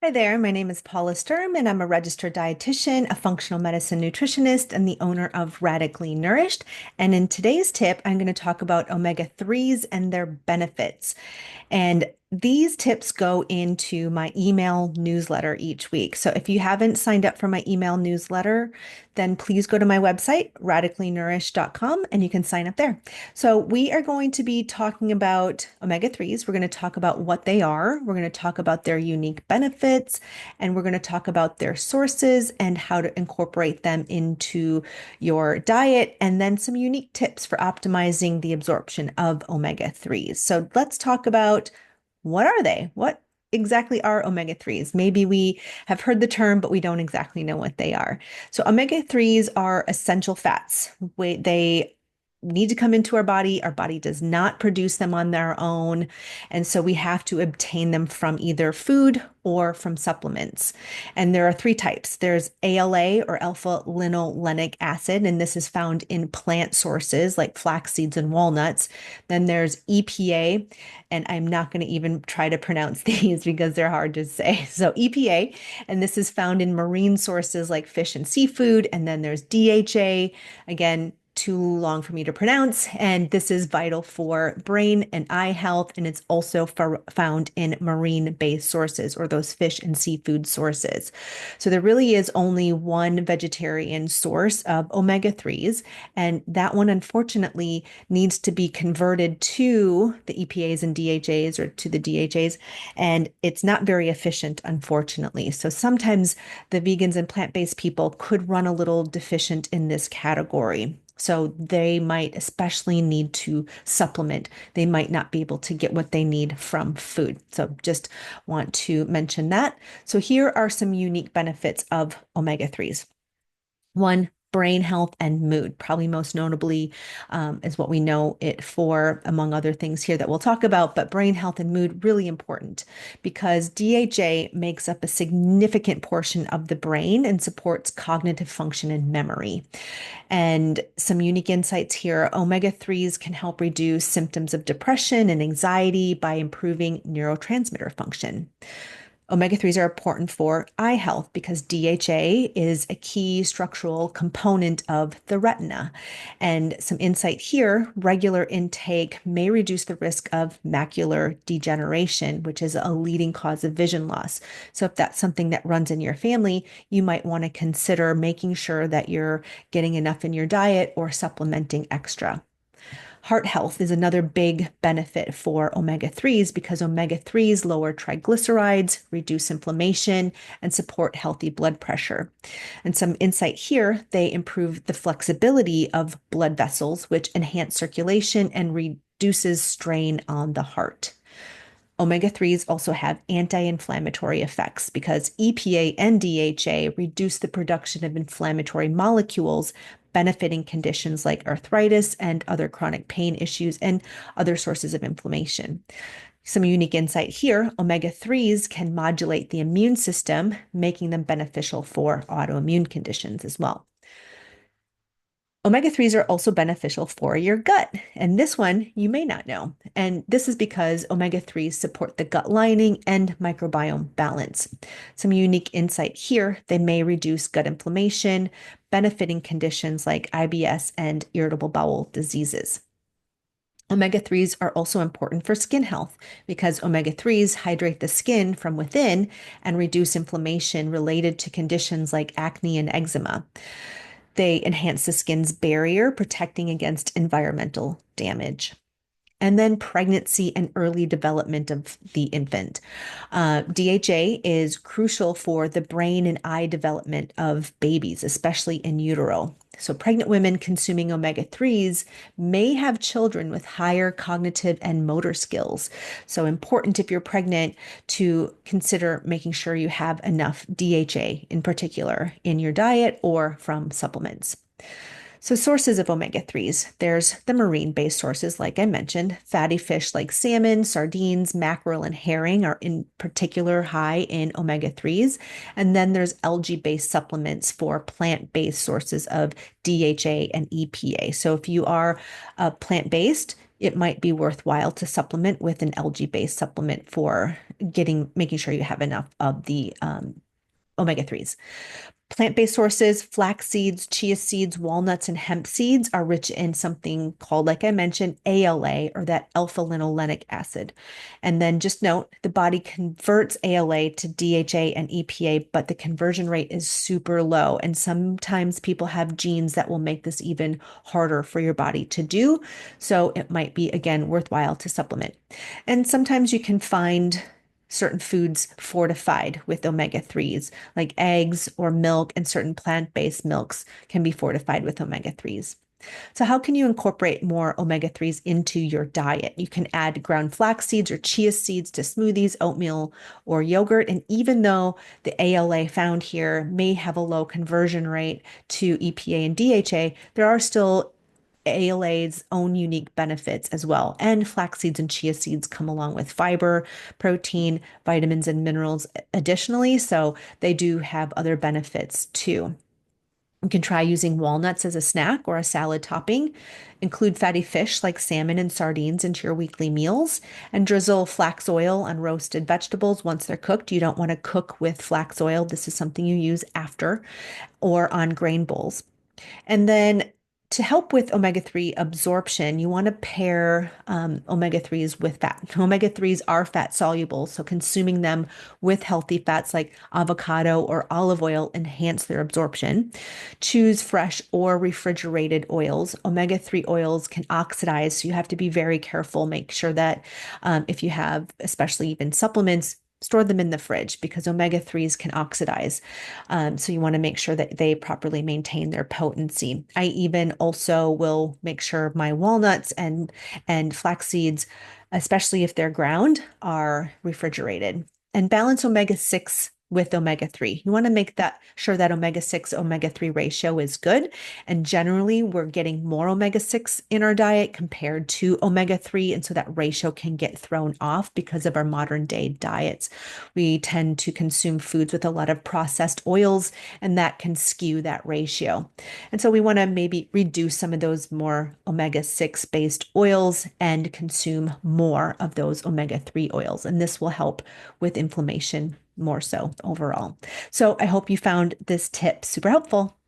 Hi there, my name is Paula Sturm, and I'm a registered dietitian, a functional medicine nutritionist, and the owner of Radically Nourished. And in today's tip, I'm going to talk about omega-3s and their benefits. And these tips go into my email newsletter each week. So if you haven't signed up for my email newsletter, then please go to my website, radicallynourished.com, and you can sign up there. So we are going to be talking about omega-3s. We're going to talk about what they are. We're going to talk about their unique benefits, and we're going to talk about their sources and how to incorporate them into your diet, and then some unique tips for optimizing the absorption of omega-3s. So let's talk about what are they? What exactly are omega-3s? Maybe we have heard the term, but we don't exactly know what they are. So omega-3s are essential fats. They need to come into our body. Our body does not produce them on their own. And so we have to obtain them from either food or from supplements. And there are three types. There's ALA or alpha linolenic acid, and this is found in plant sources like flax seeds and walnuts. Then there's EPA, and I'm not going to even try to pronounce these because they're hard to say. So EPA, and this is found in marine sources like fish and seafood. And then there's DHA, again, too long for me to pronounce. And this is vital for brain and eye health. And it's also found in marine-based sources or those fish and seafood sources. So there really is only one vegetarian source of omega-3s. And that one, unfortunately, needs to be converted to the EPAs and DHAs or to the DHAs. And it's not very efficient, unfortunately. So sometimes the vegans and plant-based people could run a little deficient in this category. So they might especially need to supplement. They might not be able to get what they need from food. So just want to mention that. So here are some unique benefits of omega-3s. One, brain health and mood, probably most notably is what we know it for, among other things here that we'll talk about. But brain health and mood, really important because DHA makes up a significant portion of the brain and supports cognitive function and memory. And some unique insights here, omega-3s can help reduce symptoms of depression and anxiety by improving neurotransmitter function. Omega-3s are important for eye health because DHA is a key structural component of the retina. And some insight here, regular intake may reduce the risk of macular degeneration, which is a leading cause of vision loss. So if that's something that runs in your family, you might want to consider making sure that you're getting enough in your diet or supplementing extra. Heart health is another big benefit for omega-3s because omega-3s lower triglycerides, reduce inflammation, and support healthy blood pressure. And some insight here, they improve the flexibility of blood vessels, which enhance circulation and reduces strain on the heart. Omega-3s also have anti-inflammatory effects because EPA and DHA reduce the production of inflammatory molecules, benefiting conditions like arthritis and other chronic pain issues and other sources of inflammation. Some unique insight here, omega-3s can modulate the immune system, making them beneficial for autoimmune conditions as well. Omega-3s are also beneficial for your gut. And this one you may not know. And this is because omega-3s support the gut lining and microbiome balance. Some unique insight here, they may reduce gut inflammation, benefiting conditions like IBS and irritable bowel diseases. Omega-3s are also important for skin health because omega-3s hydrate the skin from within and reduce inflammation related to conditions like acne and eczema. They enhance the skin's barrier, protecting against environmental damage. And then pregnancy and early development of the infant. DHA is crucial for the brain and eye development of babies, especially in utero. So pregnant women consuming omega-3s may have children with higher cognitive and motor skills. So important if you're pregnant to consider making sure you have enough DHA in particular in your diet or from supplements. So sources of omega-3s, there's the marine-based sources, like I mentioned. Fatty fish like salmon, sardines, mackerel, and herring are in particular high in omega-3s. And then there's algae-based supplements for plant-based sources of DHA and EPA. So if you are plant-based, it might be worthwhile to supplement with an algae-based supplement for making sure you have enough of the omega-3s. Plant-based sources, flax seeds, chia seeds, walnuts, and hemp seeds are rich in something called, like I mentioned, ALA, or that alpha-linolenic acid. And then just note, the body converts ALA to DHA and EPA, but the conversion rate is super low. And sometimes people have genes that will make this even harder for your body to do. So it might be, again, worthwhile to supplement. And sometimes you can find certain foods fortified with omega-3s, like eggs or milk, and certain plant-based milks can be fortified with omega-3s. So how can you incorporate more omega-3s into your diet? You can add ground flax seeds or chia seeds to smoothies, oatmeal, or yogurt. And even though the ALA found here may have a low conversion rate to EPA and DHA, there are still ALA's own unique benefits as well. And flax seeds and chia seeds come along with fiber, protein, vitamins, and minerals additionally. So they do have other benefits too. You can try using walnuts as a snack or a salad topping. Include fatty fish like salmon and sardines into your weekly meals, and drizzle flax oil on roasted vegetables once they're cooked. You don't want to cook with flax oil. This is something you use after, or on grain bowls. And then to help with omega-3 absorption, you want to pair omega-3s with fat. Omega-3s are fat soluble, so consuming them with healthy fats like avocado or olive oil enhance their absorption. Choose fresh or refrigerated oils. Omega-3 oils can oxidize, so you have to be very careful. Make sure that if you have, especially even supplements, store them in the fridge because omega-3s can oxidize. So you want to make sure that they properly maintain their potency. I even also will make sure my walnuts and flax seeds, especially if they're ground, are refrigerated. And balance omega-6 with omega-3. You want to make that sure that omega-6 omega-3 ratio is good. And generally, we're getting more omega-6 in our diet compared to omega-3. And so that ratio can get thrown off because of our modern day diets. We tend to consume foods with a lot of processed oils, and that can skew that ratio. And so we want to maybe reduce some of those more omega-6 based oils and consume more of those omega-3 oils. And this will help with inflammation more so overall. So I hope you found this tip super helpful.